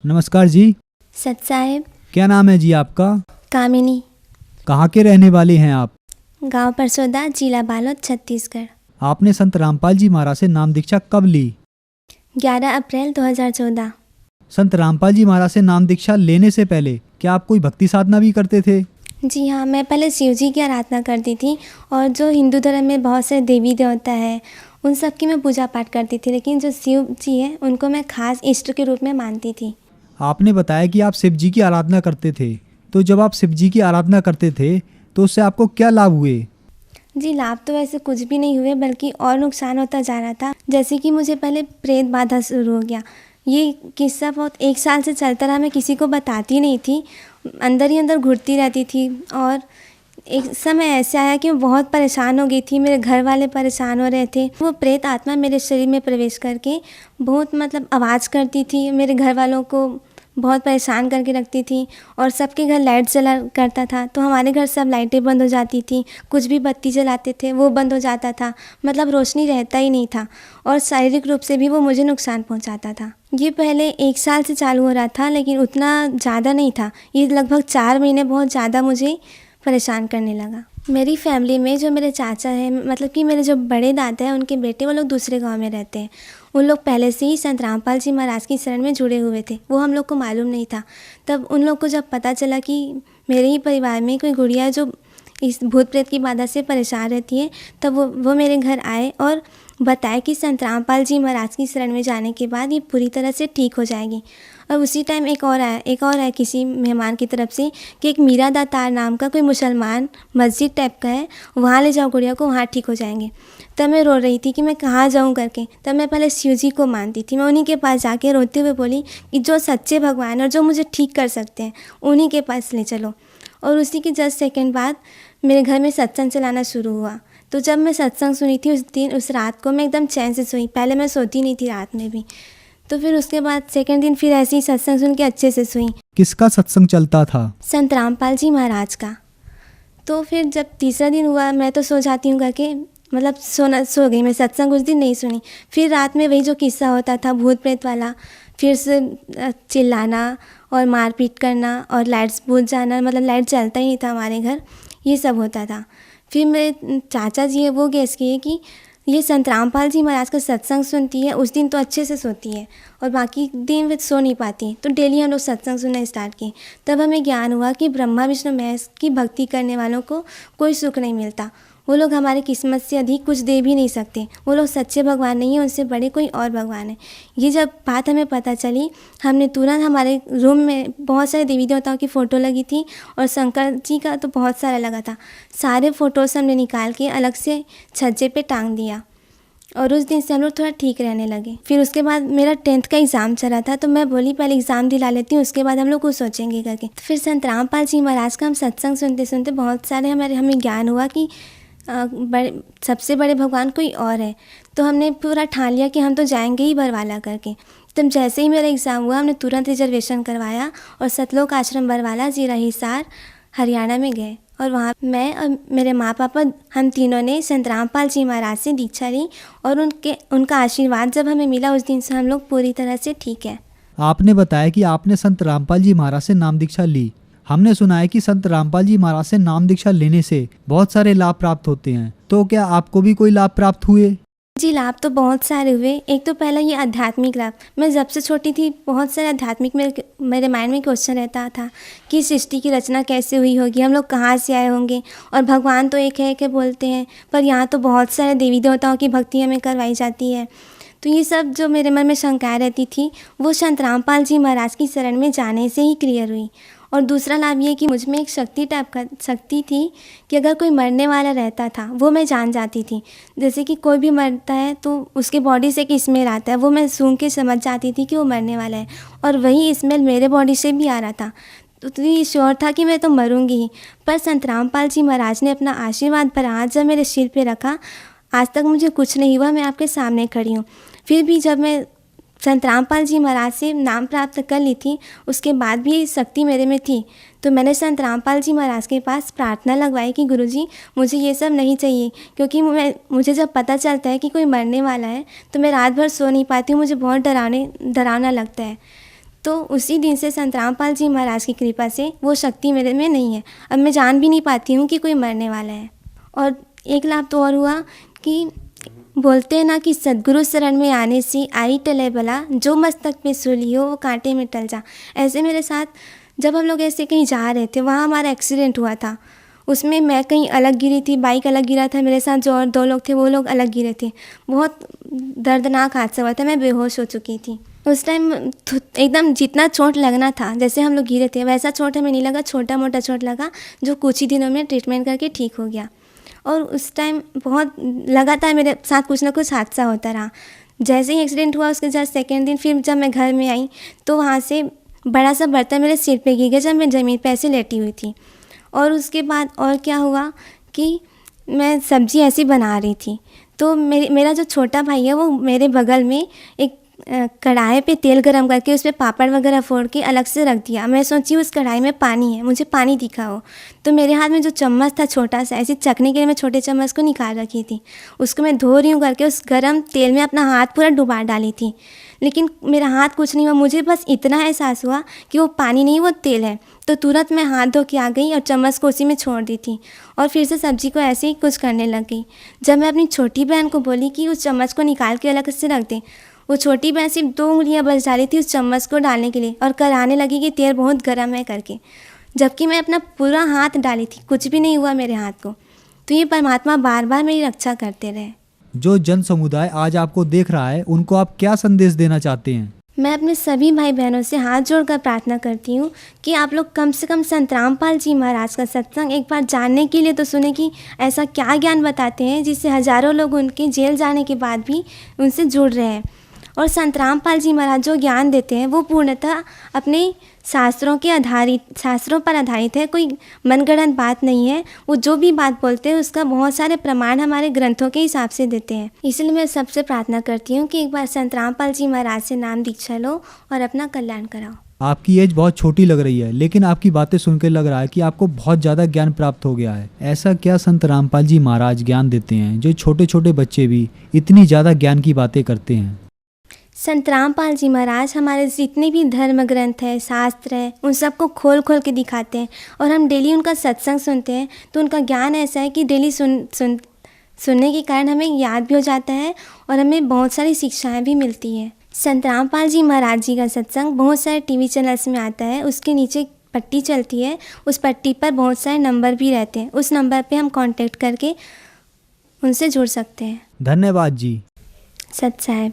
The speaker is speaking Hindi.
नमस्कार जी। सत साहेब। क्या नाम है जी आपका? कामिनी। कहाँ के रहने वाले हैं आप? गांव परसोदा, जिला बालोद, छत्तीसगढ़। आपने संत रामपाल जी महाराज से नाम दीक्षा कब ली? 11 अप्रैल 2014। संत रामपाल जी महाराज से नाम दीक्षा लेने से पहले क्या आप कोई भक्ति साधना भी करते थे? जी हाँ, मैं पहले शिव जी की आराधना करती थी और जो हिंदू धर्म में बहुत से देवी देवता है उन सब की मैं पूजा पाठ करती थी, लेकिन जो शिव जी है उनको मैं खास इष्ट के रूप में मानती थी। आपने बताया कि आप शिव जी की आराधना करते थे, तो जब आप शिव जी की आराधना करते थे तो उससे आपको क्या लाभ हुए? जी, लाभ तो वैसे कुछ भी नहीं हुए, बल्कि और नुकसान होता जा रहा था। जैसे कि मुझे पहले प्रेत बाधा शुरू हो गया। ये किस्सा बहुत 1 साल से चलता रहा, मैं किसी को बताती नहीं थी, अंदर ही अंदर घुटती रहती थी। और एक समय ऐसा आया कि मैं बहुत परेशान हो गई थी, मेरे घर वाले परेशान हो रहे थे। वो प्रेत आत्मा मेरे शरीर में प्रवेश करके बहुत आवाज़ करती थी, मेरे घर वालों को बहुत परेशान करके रखती थी। और सबके घर लाइट जला करता था, तो हमारे घर सब लाइटें बंद हो जाती थी, कुछ भी बत्ती जलाते थे वो बंद हो जाता था, रोशनी रहता ही नहीं था। और शारीरिक रूप से भी वो मुझे नुकसान पहुंचाता था। ये पहले 1 साल से चालू हो रहा था, लेकिन उतना ज़्यादा नहीं था। ये लगभग 4 महीने बहुत ज़्यादा मुझे परेशान करने लगा। मेरी फैमिली में जो मेरे चाचा हैं, कि मेरे जो बड़े दादा हैं, उनके बेटे, वो लोग दूसरे गांव में रहते हैं। उन लोग पहले से ही संत रामपाल जी महाराज की शरण में जुड़े हुए थे, वो हम लोग को मालूम नहीं था। तब उन लोग को जब पता चला कि मेरे ही परिवार में कोई गुड़िया जो इस भूत प्रेत की बाधा से परेशान रहती है, तब वो मेरे घर आए और बताया कि संत रामपाल जी महाराज की शरण में जाने के बाद ये पूरी तरह से ठीक हो जाएगी। और उसी टाइम एक और आया किसी मेहमान की तरफ से कि एक मीरा दातार नाम का कोई मुसलमान मस्जिद टाइप का है, वहाँ ले जाओ गुड़िया को, वहाँ ठीक हो जाएंगे। तब मैं रो रही थी कि मैं कहाँ जाऊँ करके। तब मैं पहले शिव जी को मानती थी, मैं उन्हीं के पास जाके रोते हुए बोली कि जो सच्चे भगवान और जो मुझे ठीक कर सकते हैं उन्हीं के पास ले चलो। और उसी के जस्ट सेकंड बाद मेरे घर में सत्संग चलाना शुरू हुआ। तो जब मैं सत्संग सुनी थी उस रात को मैं एकदम चैन से सोई। पहले मैं सोती नहीं थी रात में भी। तो फिर उसके बाद सेकंड दिन फिर ऐसे ही सत्संग सुन के अच्छे से सोई। किसका सत्संग चलता था? संत रामपाल जी महाराज का। तो फिर जब तीसरा दिन हुआ, मैं तो सो जाती हूँ करके सो गई मैं, सत्संग उस दिन नहीं सुनी। फिर रात में वही जो किस्सा होता था भूत प्रेत वाला, फिर से चिल्लाना और मारपीट करना और लाइट्स बुझ जाना, लाइट जलता ही नहीं था हमारे घर, ये सब होता था। फिर मेरे चाचा जी है वो गेस किए कि ये संत रामपाल जी महाराज का सत्संग सुनती है, उस दिन तो अच्छे से सोती है और बाकी दिन वे सो नहीं पाती। तो डेली हम लोग सत्संग सुनना स्टार्ट किए। तब हमें ज्ञान हुआ कि ब्रह्मा विष्णु महेश की भक्ति करने वालों को कोई सुख नहीं मिलता। वो लोग हमारी किस्मत से अधिक कुछ दे भी नहीं सकते। वो लोग सच्चे भगवान नहीं हैं, उनसे बड़े कोई और भगवान है। ये जब बात हमें पता चली, हमने तुरंत, हमारे रूम में बहुत सारे देवी देवताओं की फ़ोटो लगी थी और शंकर जी का तो बहुत सारा लगा था। सारे फ़ोटोज़ हमने निकाल के अलग से छज्जे पे टांग दिया और उस दिन से हम लोग थोड़ा ठीक रहने लगे। फिर उसके बाद मेरा 10th का एग्ज़ाम चला था, तो मैं बोली पहले एग्ज़ाम दिला लेती हूँ, उसके बाद हम लोग कुछ सोचेंगे करके। तो फिर संत रामपाल जी महाराज का हम सत्संग सुनते सुनते बहुत सारे हमें ज्ञान हुआ कि सबसे बड़े भगवान कोई और है। तो हमने पूरा ठान लिया कि हम तो जाएंगे ही बरवाला करके। तब जैसे ही मेरा एग्ज़ाम हुआ, हमने तुरंत रिजर्वेशन करवाया और सतलोक आश्रम बरवाला, जिला हिसार, हरियाणा में गए। और वहाँ मैं और मेरे माँ पापा, हम तीनों ने संत रामपाल जी महाराज से दीक्षा ली और उनका आशीर्वाद जब हमें मिला, उस दिन से हम लोग पूरी तरह से ठीक है। आपने बताया कि आपने संत रामपाल जी महाराज से नाम दीक्षा ली। हमने सुना है कि संत रामपाल जी महाराज से नाम दीक्षा लेने से बहुत सारे लाभ प्राप्त होते हैं, तो क्या आपको भी कोई लाभ प्राप्त हुए? जी, लाभ तो बहुत सारे हुए। एक तो पहला ये आध्यात्मिक लाभ। मैं जब से छोटी थी बहुत सारे आध्यात्मिक मेरे माइंड में क्वेश्चन रहता था कि सृष्टि की रचना कैसे हुई होगी, हम लोग कहाँ से आए होंगे, और भगवान तो एक है के बोलते हैं, पर यहाँ तो बहुत सारे देवी देवताओं की भक्ति हमें करवाई जाती है। तो ये सब जो मेरे मन में शंकाएँ रहती थी, वो संत रामपाल जी महाराज की शरण में जाने से ही क्लियर हुई। और दूसरा लाभ ये कि मुझ में एक शक्ति थी कि अगर कोई मरने वाला रहता था वो मैं जान जाती थी। जैसे कि कोई भी मरता है तो उसके बॉडी से एक स्मेल आता है, वो मैं सूंघ के समझ जाती थी कि वो मरने वाला है, और वही स्मेल मेरे बॉडी से भी आ रहा था। तो ये श्योर था कि मैं तो मरूंगी ही। पर संत रामपाल जी महाराज ने अपना आशीर्वाद पर आज जब मेरे सिर पे रखा, आज तक मुझे कुछ नहीं हुआ, मैं आपके सामने खड़ी हूँ। फिर भी जब मैं संत रामपाल जी महाराज से नाम प्राप्त कर ली थी, उसके बाद भी शक्ति मेरे में थी। तो मैंने संत रामपाल जी महाराज के पास प्रार्थना लगवाई कि गुरुजी मुझे ये सब नहीं चाहिए, क्योंकि मुझे जब पता चलता है कि कोई मरने वाला है तो मैं रात भर सो नहीं पाती हूँ, मुझे बहुत डरावना लगता है। तो उसी दिन से संत रामपाल जी महाराज की कृपा से वो शक्ति मेरे में नहीं है। अब मैं जान भी नहीं पाती हूँ कि कोई मरने वाला है। और एक लाभ तो और हुआ कि बोलते हैं ना कि सद्गुरु शरण में आने से आई टले भला, जो मस्तक पे सूली हो वो कांटे में टल जा। ऐसे मेरे साथ जब हम लोग ऐसे कहीं जा रहे थे, वहाँ हमारा एक्सीडेंट हुआ था। उसमें मैं कहीं अलग गिरी थी, बाइक अलग गिरा था, मेरे साथ जो और 2 लोग थे वो लोग अलग गिरे थे। बहुत दर्दनाक हादसा हुआ था, मैं बेहोश हो चुकी थी। उस टाइम एकदम जितना चोट लगना था, जैसे हम लोग गिरे थे वैसा चोट हमें नहीं लगा, छोटा मोटा चोट लगा जो कुछ ही दिनों में ट्रीटमेंट करके ठीक हो गया। और उस टाइम बहुत लगातार मेरे साथ कुछ ना कुछ हादसा होता रहा। जैसे ही एक्सीडेंट हुआ उसके जस्ट सेकेंड दिन फिर जब मैं घर में आई तो वहाँ से बड़ा सा बर्तन मेरे सिर पे गिर गया जब मैं ज़मीन पे ऐसे लेटी हुई थी। और उसके बाद और क्या हुआ कि मैं सब्ज़ी ऐसी बना रही थी तो मेरा जो छोटा भाई है वो मेरे बगल में एक कढ़ाई पे तेल गरम करके उस पर पापड़ वगैरह फोड़ के अलग से रख दिया। मैं सोची उस कढ़ाई में पानी है, मुझे पानी दिखा हो, तो मेरे हाथ में जो चम्मच था छोटा सा, ऐसे चखने के लिए मैं छोटे चम्मच को निकाल रखी थी। उसको मैं धो रही हूँ करके उस गरम तेल में अपना हाथ पूरा डुबा डाली थी, लेकिन मेरा हाथ कुछ नहीं हुआ। मुझे बस इतना एहसास हुआ कि वो पानी नहीं वो तेल है, तो तुरंत मैं हाथ धो के आ गई और चम्मच को उसी में छोड़ दी थी और फिर से सब्ज़ी को ऐसे ही कुछ करने लग गई। जब मैं अपनी छोटी बहन को बोली कि उस चम्मच को निकाल के अलग से रख दे, वो छोटी बहन सिर्फ 2 उंगलियां बस डाली थी उस चम्मच को डालने के लिए और कराने लगी कि तेल बहुत गर्म है करके, जबकि मैं अपना पूरा हाथ डाली थी, कुछ भी नहीं हुआ मेरे हाथ को। तो ये परमात्मा बार बार मेरी रक्षा करते रहे। जो जन समुदाय आज आपको देख रहा है उनको आप क्या संदेश देना चाहते हैं? मैं अपने सभी भाई बहनों से हाथ जोड़कर प्रार्थना करती हूँ कि आप लोग कम से कम संत रामपाल जी महाराज का सत्संग एक बार जानने के लिए तो सुने कि ऐसा क्या ज्ञान बताते हैं जिससे हज़ारों लोग उनके जेल जाने के बाद भी उनसे जुड़ रहे हैं। और संत रामपाल जी महाराज जो ज्ञान देते हैं वो पूर्णतः अपने शास्त्रों पर आधारित है, कोई मनगढ़ंत बात नहीं है। वो जो भी बात बोलते हैं उसका बहुत सारे प्रमाण हमारे ग्रंथों के हिसाब से देते हैं। इसलिए मैं सबसे प्रार्थना करती हूँ कि एक बार संत रामपाल जी महाराज से नाम दीक्षा लो और अपना कल्याण कराओ। आपकी एज बहुत छोटी लग रही है, लेकिन आपकी बातें सुनकर लग रहा है कि आपको बहुत ज़्यादा ज्ञान प्राप्त हो गया है। ऐसा क्या संत रामपाल जी महाराज ज्ञान देते हैं जो छोटे छोटे बच्चे भी इतनी ज़्यादा ज्ञान की बातें करते हैं? संत रामपाल जी महाराज हमारे जितने भी धर्म ग्रंथ हैं, शास्त्र हैं, उन सबको खोल खोल के दिखाते हैं और हम डेली उनका सत्संग सुनते हैं तो उनका ज्ञान ऐसा है कि डेली सुनने के कारण हमें याद भी हो जाता है और हमें बहुत सारी शिक्षाएं भी मिलती हैं। संत रामपाल जी महाराज जी का सत्संग बहुत सारे टीवी चैनल्स में आता है, उसके नीचे पट्टी चलती है, उस पट्टी पर बहुत सारे नंबर भी रहते हैं, उस नंबर पर हम कॉन्टेक्ट करके उनसे जुड़ सकते हैं। धन्यवाद जी। सत साहेब।